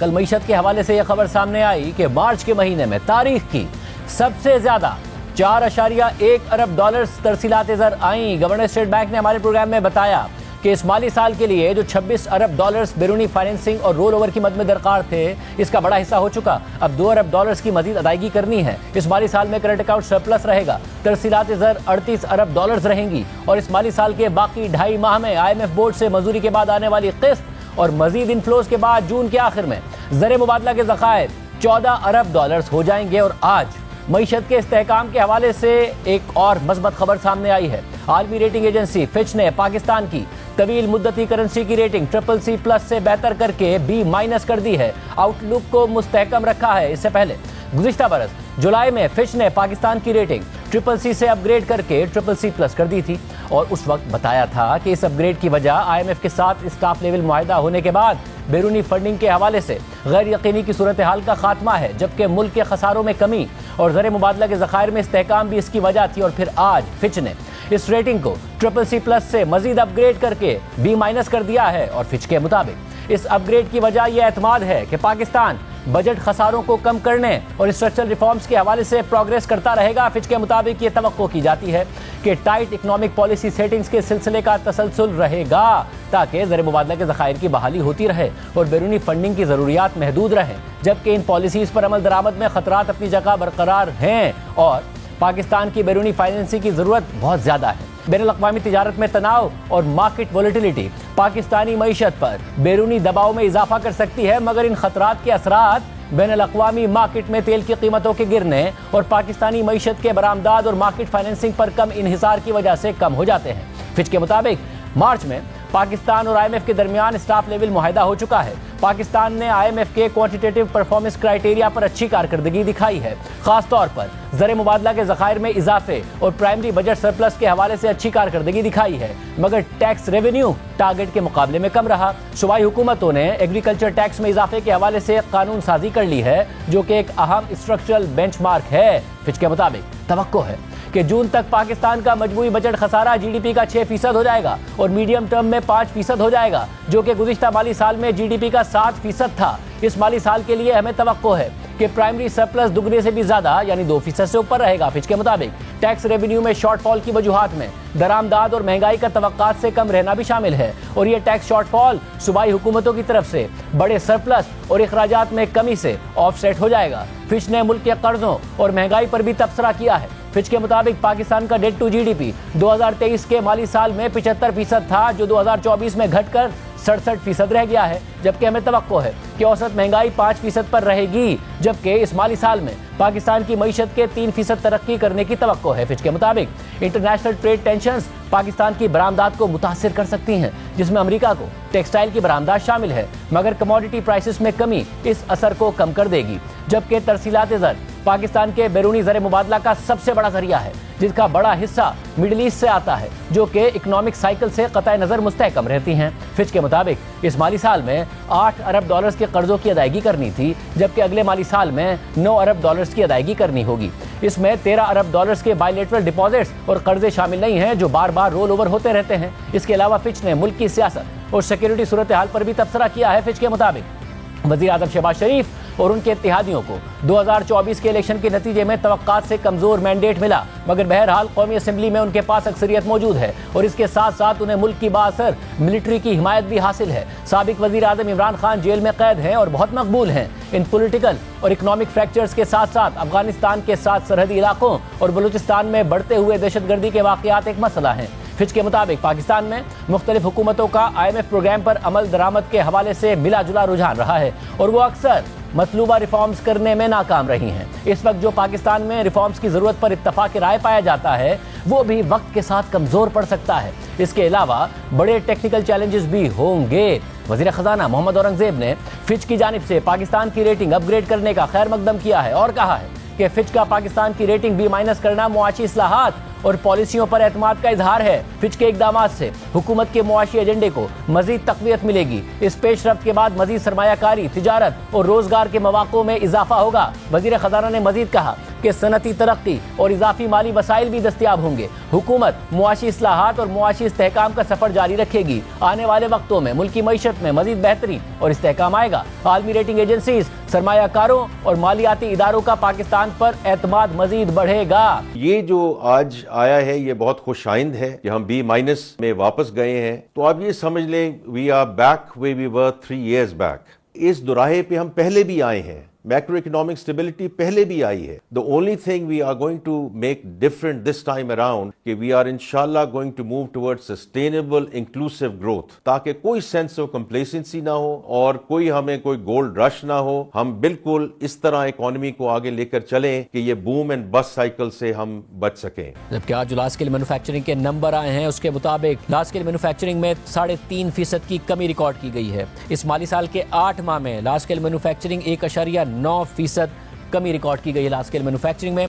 कल मईशत के हवाले से यह खबर सामने आई कि मार्च के महीने में तारीख की सबसे ज्यादा 4.1 अरब डॉलर्स तरसीलात ज़र आई। गवर्नर स्टेट बैंक ने हमारे प्रोग्राम में बताया कि इस माली साल के लिए जो 26 अरब डॉलर्स बैरूनी फाइनेंसिंग और रोल ओवर की मद में दरकार थे, इसका बड़ा हिस्सा हो चुका। अब 2 अरब डॉलर्स की मजीद अदायगी करनी है। इस माली साल में करंट अकाउंट सरप्लस रहेगा। तरसीलात ज़र 38 अरब डॉलर्स रहेंगी और इस माली साल के बाकी 2.5 माह में IMF बोर्ड से मंजूरी के बाद आने वाली किस्त और मजीद इनफ्लोज के बाद जून के आखिर में ज़र मुबादला के ज़खायर 14 अरब डॉलर्स हो जाएंगे। और आज मईशत के इस्तेहकाम के हवाले से एक और मस्बत खबर सामने आई है। आलमी रेटिंग एजेंसी फिच ने पाकिस्तान की तवील मुद्दती करेंसी की रेटिंग CCC+ से बेहतर करके B- कर दी है। आउटलुक को मुस्तहकम रखा है। इससे पहले गुज़िश्ता बरस जुलाई में फिच ने पाकिस्तान की रेटिंग CCC से अपग्रेड करके CCC+ कर दी थी और उस वक्त बताया था कि इस अपग्रेड की वजह IMF के साथ स्टाफ लेवल मुआहदा होने के बाद बैरूनी फंडिंग के हवाले से गैर यकीनी की सूरत हाल का खात्मा है, जबकि मुल्क के खसारों में कमी और ज़र मुबादला के ज़खायर में इस्तेहकाम भी इसकी वजह थी। और फिर आज फिच ने इस रेटिंग को CCC+ से मजीद अपग्रेड करके B- कर दिया है। और फिच के मुताबिक इस अपग्रेड की वजह यह एतमाद है कि पाकिस्तान बजट खसारों को कम करने और स्ट्रक्चरल रिफॉर्म्स के हवाले से प्रोग्रेस करता रहेगा। फिच के मुताबिक ये तवक्को की जाती है कि टाइट इकोनॉमिक पॉलिसी सेटिंग्स के सिलसिले का तसलसल रहेगा ताकि ज़र मुबादला के ज़खायर की बहाली होती रहे और बैरूनी फंडिंग की ज़रूरियात महदूद रहें, जबकि इन पॉलिसीज़ पर अमल दरामद में ख़तरात अपनी जगह बरकरार हैं और पाकिस्तान की बैरूनी फाइनेंसिंग की ज़रूरत बहुत ज़्यादा है। बैनुल-अक़वामी तिजारत में तनाव और मार्केट वोलेटिलिटी पाकिस्तानी मईशत पर बैरूनी दबाव में इजाफा कर सकती है, मगर इन खतरात के असरात बैनुल-अक़वामी मार्केट में तेल की कीमतों के गिरने और पाकिस्तानी मईशत के बरामदाद और मार्केट फाइनेंसिंग पर कम इन्हिसार की वजह से कम हो जाते हैं। फिच के मुताबिक मार्च में पाकिस्तान और IMF के दरमियान स्टाफ लेवल मुआहदा हो चुका है। पाकिस्तान ने IMF के क्वांटिटेटिव परफॉर्मेंस क्राइटेरिया पर अच्छी कारकर्दगी दिखाई है, खास तौर पर ज़र मुबादला के ज़खायर में इजाफे और प्राइमरी बजट सरप्लस के हवाले से अच्छी कारकर्दगी दिखाई है, मगर टैक्स रेवेन्यू टारगेट के मुकाबले में कम रहा। सूबाई हुकूमतों ने एग्रीकल्चर टैक्स में इजाफे के हवाले से कानून साजी कर ली है, जो कि एक अहम स्ट्रक्चरल बेंचमार्क है। फिच के मुताबिक तवक्को है कि जून तक पाकिस्तान का मजमूई बजट खसारा GDP का 6% हो जाएगा और मीडियम टर्म में 5% हो जाएगा, जो कि गुज़िश्ता माली साल में GDP का 7% था। इस माली साल के लिए हमें तवक्को है कि प्राइमरी सरप्लस दुगने से भी ज्यादा यानी 2% से ऊपर रहेगा। फिच के मुताबिक टैक्स रेवेन्यू में शॉर्टफॉल की वजूहात में दरामदाद और महंगाई का तवक्कात से कम रहना भी शामिल है और ये टैक्स शॉर्टफॉल सूबाई हुकूमतों की तरफ से बड़े सरप्लस और इखराजात में कमी से ऑफसेट हो जाएगा। फिच ने मुल्क के कर्जों और महंगाई पर भी तबसरा किया है। फिच के मुताबिक पाकिस्तान का डेट टू GDP 2023 के माली साल में 75% था, जो 2024 में घटकर 67% रह गया है, जबकि हमें तवक्को है कि औसत महंगाई 5% पर रहेगी, जबकि इस माली साल में पाकिस्तान की मईशत के 3% तरक्की करने की तवक्को है। फिच के मुताबिक इंटरनेशनल ट्रेड टेंशंस पाकिस्तान की बरामदात को मुतासिर कर सकती हैं, जिसमें अमेरिका को टेक्सटाइल की बरामदात शामिल है, मगर कमोडिटी प्राइसेस में कमी इस असर को कम कर देगी। जबकि तरसीलात ज़र पाकिस्तान के बैरूनी ज़र मुबादला का सबसे बड़ा जरिया है, जिसका बड़ा हिस्सा मिडल ईस्ट से आता है, जो कि इकोनॉमिक साइकिल से क़तई नज़र मुस्तहकम रहती हैं। फिच के मुताबिक इस माली साल में 8 अरब डॉलर्स के कर्जों की अदायगी करनी थी, जबकि अगले माली साल में 9 अरब डॉलर्स की अदायगी करनी होगी। इसमें 13 अरब डॉलर्स के बायलैटरल डिपॉजिट्स और कर्जे शामिल नहीं हैं, जो बार बार रोल ओवर होते रहते हैं। इसके अलावा फिच ने मुल्क की सियासत और सिक्योरिटी सूरत हाल पर भी तबसरा किया है। फिच के मुताबिक वज़ीर आज़म शहबाज शरीफ और उनके इत्तेहादियों को 2024 के इलेक्शन के नतीजे में तवक्कात से कमजोर मैंडेट मिला, मगर बहरहाल कौमी असम्बली में उनके पास अक्सरियत मौजूद है और इसके साथ साथ उन्हें मुल्क की बाअसर मिलिट्री की हिमायत भी हासिल है। साबिक वज़ीर आज़म इमरान खान जेल में कैद हैं और बहुत मकबूल हैं। इन पॉलिटिकल और इकोनॉमिक फ्रैक्चर्स के साथ साथ अफगानिस्तान के साथ सरहदी इलाकों और बलूचिस्तान में बढ़ते हुए दहशतगर्दी के वाक़यात एक मसला हैं। फिच के मुताबिक पाकिस्तान में मुख्तलिफ हुकूमतों का IMF प्रोग्राम पर अमल दरामद के हवाले से मिला जुला रुझान रहा है और वो अक्सर मतलूबा रिफॉर्म्स करने में नाकाम रही हैं। इस वक्त जो पाकिस्तान में रिफॉर्म्स की ज़रूरत पर इत्तफाक राय पाया जाता है, वो भी वक्त के साथ कमज़ोर पड़ सकता है। इसके अलावा बड़े टेक्निकल चैलेंजेस भी होंगे। वज़ीर ख़ज़ाना मोहम्मद औरंगज़ेब ने फिच की जानिब से पाकिस्तान की रेटिंग अपग्रेड करने का खैर मकदम किया है और कहा है कि फिच का पाकिस्तान की रेटिंग B- करना मुआशी इस्लाहात और पॉलिसियों पर एतमाद का इजहार है। फिच के इक़दामात से हुकूमत के मुआशी एजेंडे को मजीद तक़वियत मिलेगी। इस पेशरफ्त के बाद मजीद सरमायाकारी, तिजारत और रोजगार के मौक़ों में इजाफा होगा। वज़ीर ख़ज़ाना ने मजीद कहा کہ صنعتی ترقی اور اضافی مالی وسائل بھی دستیاب ہوں گے۔ حکومت معاشی اصلاحات اور معاشی استحکام کا سفر جاری رکھے گی۔ آنے والے وقتوں میں ملکی معیشت میں مزید بہتری اور استحکام آئے گا۔ عالمی ریٹنگ ایجنسیز، سرمایہ کاروں اور مالیاتی اداروں کا پاکستان پر اعتماد مزید بڑھے گا۔ یہ جو آج آیا ہے یہ بہت خوش آئند ہے کہ ہم B- میں واپس گئے ہیں، تو آپ یہ سمجھ لیں we are back where we were 3 years back۔ اس دوراہے پہ ہم پہلے بھی آئے ہیں، میکرو اکنامک سٹیبلٹی پہلے بھی آئی ہے۔ The only thing we are going to make different this time around کہ we are inshallah going to move towards sustainable inclusive growth، تاکہ کوئی sense of complacency نہ ہو اور ہمیں کوئی گولڈ رش نہ ہو۔ ہم بالکل اس طرح اکانومی کو آگے لے کر چلیں کہ یہ بوم اینڈ بس سائیکل سے ہم بچ سکیں۔ جبکہ آج جو لارج اسکیل مینوفیکچرنگ کے نمبر آئے ہیں اس کے مطابق لارج اسکیل مینوفیکچرنگ میں 3.5% کی کمی ریکارڈ کی گئی ہے۔ اس مالی سال کے 8 ماہ میں لارج اسکیل مینوفیکچرنگ 1.9% کمی ریکارڈ کی گئی ہے لارج اسکیل مینوفیکچرنگ میں۔